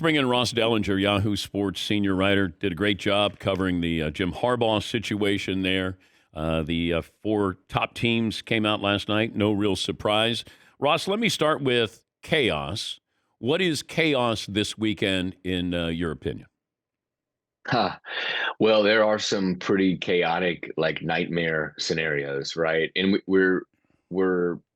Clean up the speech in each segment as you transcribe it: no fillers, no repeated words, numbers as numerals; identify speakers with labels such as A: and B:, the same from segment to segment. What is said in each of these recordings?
A: bring in Ross Dellenger, Yahoo Sports senior writer. Did a great job covering the Jim Harbaugh situation there. The four top teams came out last night. No real surprise. Ross, let me start with chaos. What is chaos this weekend in your opinion?
B: Huh. Well, there are some pretty chaotic, like nightmare scenarios, right? And we're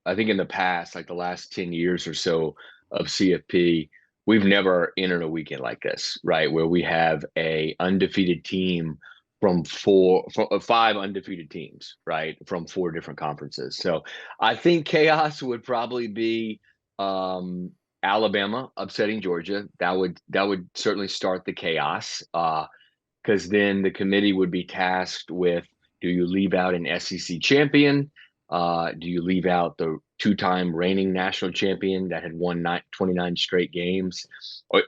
B: I think in the past, like the last 10 years or so of CFP, we've never entered a weekend like this, right? Where we have a undefeated team from five undefeated teams, right? From four different conferences. So I think chaos would probably be Alabama upsetting Georgia. That would certainly start the chaos. Because then the committee would be tasked with, do you leave out an SEC champion? Do you leave out the two-time reigning national champion that had won 29 straight games?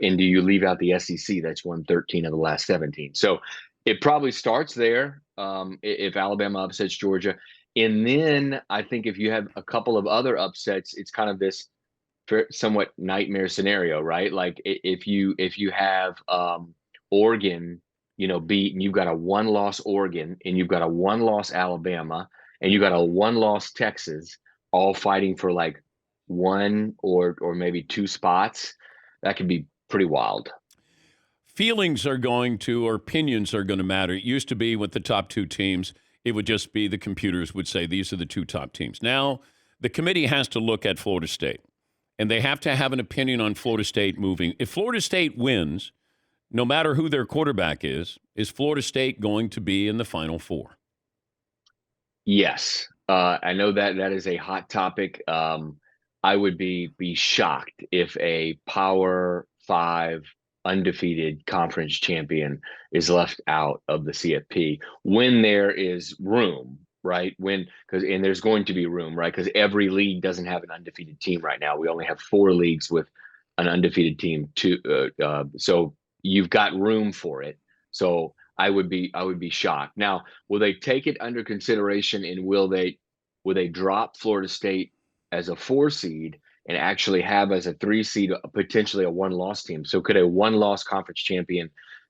B: And do you leave out the SEC that's won 13 of the last 17? So it probably starts there if Alabama upsets Georgia. And then I think if you have a couple of other upsets, it's kind of this somewhat nightmare scenario, right? Like if you have Oregon, beat, and you've got a one-loss Oregon, and you've got a one-loss Alabama, and you got a one-loss Texas, all fighting for like one or maybe two spots, that could be pretty wild.
A: Feelings are going to, or opinions are going to matter. It used to be with the top two teams, it would just be the computers would say these are the two top teams. Now the committee has to look at Florida State, and they have to have an opinion on Florida State moving. If Florida State wins, no matter who their quarterback is Florida State going to be in the Final Four?
B: Yes, I know that is a hot topic. I would be shocked if a Power Five undefeated conference champion is left out of the CFP when there is room, right? And there's going to be room, right? Because every league doesn't have an undefeated team right now. We only have four leagues with an undefeated team. So you've got room for it. So I would be shocked. Now, will they take it under consideration, and will they drop Florida State as a 4 seed and actually have as a 3 seed potentially a one-loss team? So could a one-loss conference champion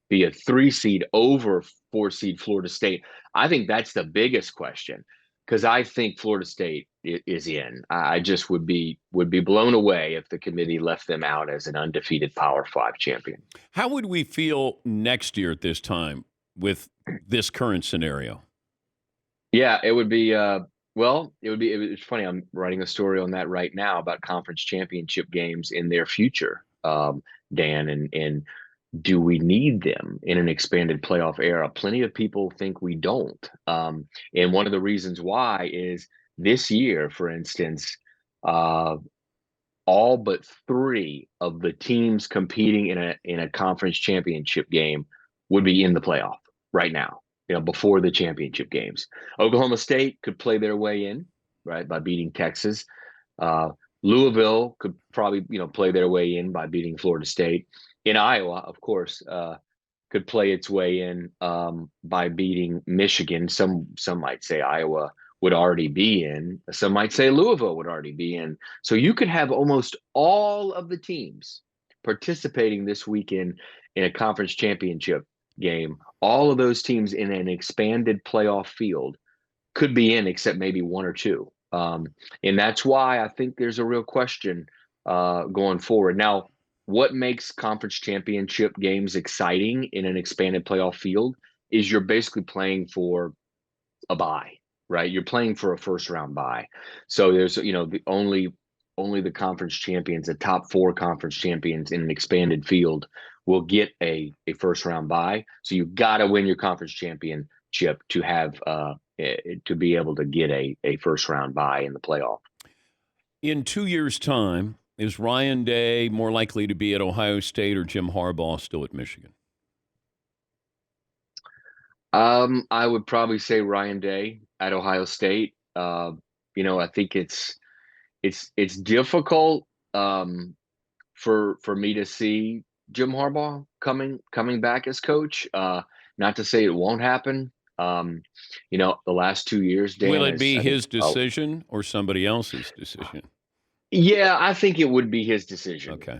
B: be a 3 seed over 4 seed Florida State? I think that's the biggest question, because I think Florida State is in. I just would be blown away if the committee left them out as an undefeated Power 5 champion.
A: How would we feel next year at this time with this current scenario?
B: Yeah, it would be it's funny. I'm writing a story on that right now about conference championship games in their future, Dan, and do we need them in an expanded playoff era? Plenty of people think we don't. And one of the reasons why is this year, for instance, all but 3 of the teams competing in a conference championship game would be in the playoff right now, before the championship games. Oklahoma State could play their way in, right, by beating Texas. Louisville could probably, play their way in by beating Florida State. In Iowa, of course, could play its way in by beating Michigan. Some might say Iowa would already be in. Some might say Louisville would already be in. So you could have almost all of the teams participating this weekend in a conference championship game. All of those teams in an expanded playoff field could be in, except maybe 1 or 2. And that's why I think there's a real question going forward. Now, what makes conference championship games exciting in an expanded playoff field is you're basically playing for a bye, right? You're playing for a first round bye. So there's, the only the conference champions, the top 4 conference champions in an expanded field will get a first round bye. So you've got to win your conference championship to have to be able to get a first round bye in the playoff.
A: In 2 years' time, is Ryan Day more likely to be at Ohio State or Jim Harbaugh still at Michigan?
B: I would probably say Ryan Day at Ohio State. I think it's difficult for me to see Jim Harbaugh coming back as coach. Not to say it won't happen. The last 2 years, Dan,
A: will it be his decision or somebody else's decision?
B: Yeah, I think it would be his decision.
A: Okay.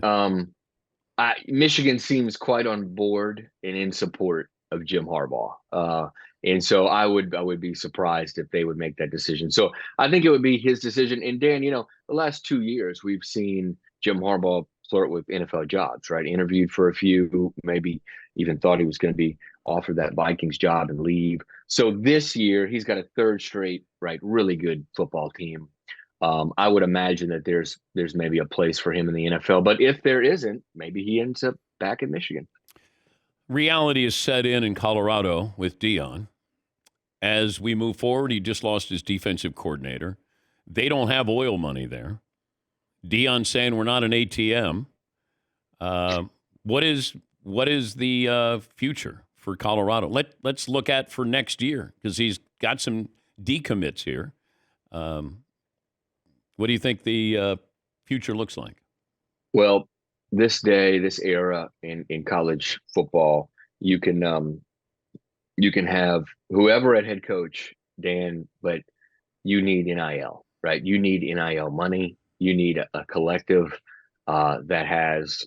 B: Michigan seems quite on board and in support of Jim Harbaugh. And so I would be surprised if they would make that decision. So I think it would be his decision. And Dan, the last 2 years we've seen Jim Harbaugh flirt with NFL jobs, right? Interviewed for a few, maybe even thought he was going to be offered that Vikings job and leave. So this year he's got a third straight, right, really good football team. I would imagine that there's maybe a place for him in the NFL, but if there isn't, maybe he ends up back in Michigan.
A: Reality is set in Colorado with Dion. As we move forward, he just lost his defensive coordinator. They don't have oil money there. Dion's saying we're not an ATM. What is the future for Colorado? Let's look at for next year because he's got some decommits here. What do you think the future looks like?
B: Well, this era in college football, you can have whoever at head coach, Dan, but you need NIL, right? You need NIL money. You need a collective that has,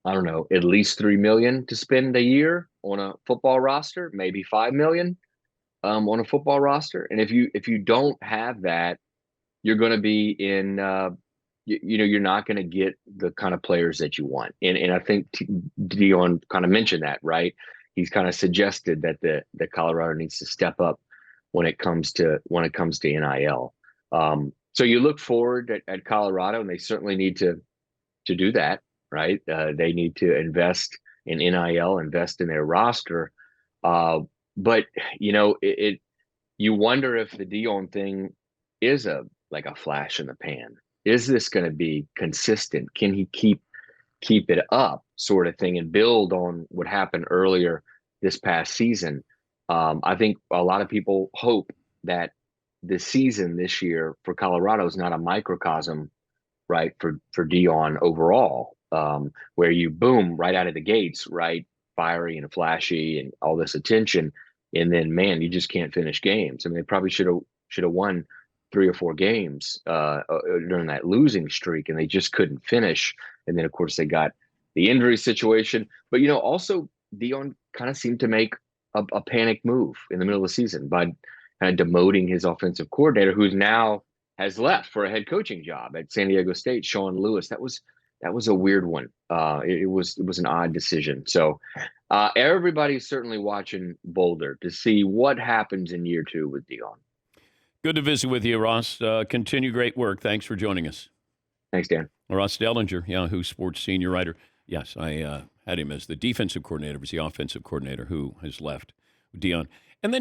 B: I don't know, at least $3 million to spend a year on a football roster, maybe $5 million on a football roster. And if you don't have that, you're going to be in, you're not going to get the kind of players that you want. And I think Dion kind of mentioned that, right? He's kind of suggested that the Colorado needs to step up when it comes to NIL. So you look forward at Colorado, and they certainly need to do that, right? They need to invest in NIL, invest in their roster. But you wonder if the Dion thing is like a flash in the pan. Is this going to be consistent? Can he keep it up, sort of thing, and build on what happened earlier this past season? I think a lot of people hope that the season this year for Colorado is not a microcosm, right, for Dion overall, where you boom right out of the gates, right, fiery and flashy and all this attention, and then man, you just can't finish games. I mean, they probably should have won 3 or 4 games during that losing streak, and they just couldn't finish. And then, of course, they got the injury situation. But also Dion kind of seemed to make a panic move in the middle of the season by kind of demoting his offensive coordinator, who's now has left for a head coaching job at San Diego State, Sean Lewis. That was a weird one. It was an odd decision. So everybody's certainly watching Boulder to see what happens in year 2 with Dion.
A: Good to visit with you, Ross. Continue great work. Thanks for joining us.
B: Thanks, Dan.
A: Ross Dellenger, Yahoo Sports senior writer. Yes, I had him as the defensive coordinator, was the offensive coordinator who has left Dion. And then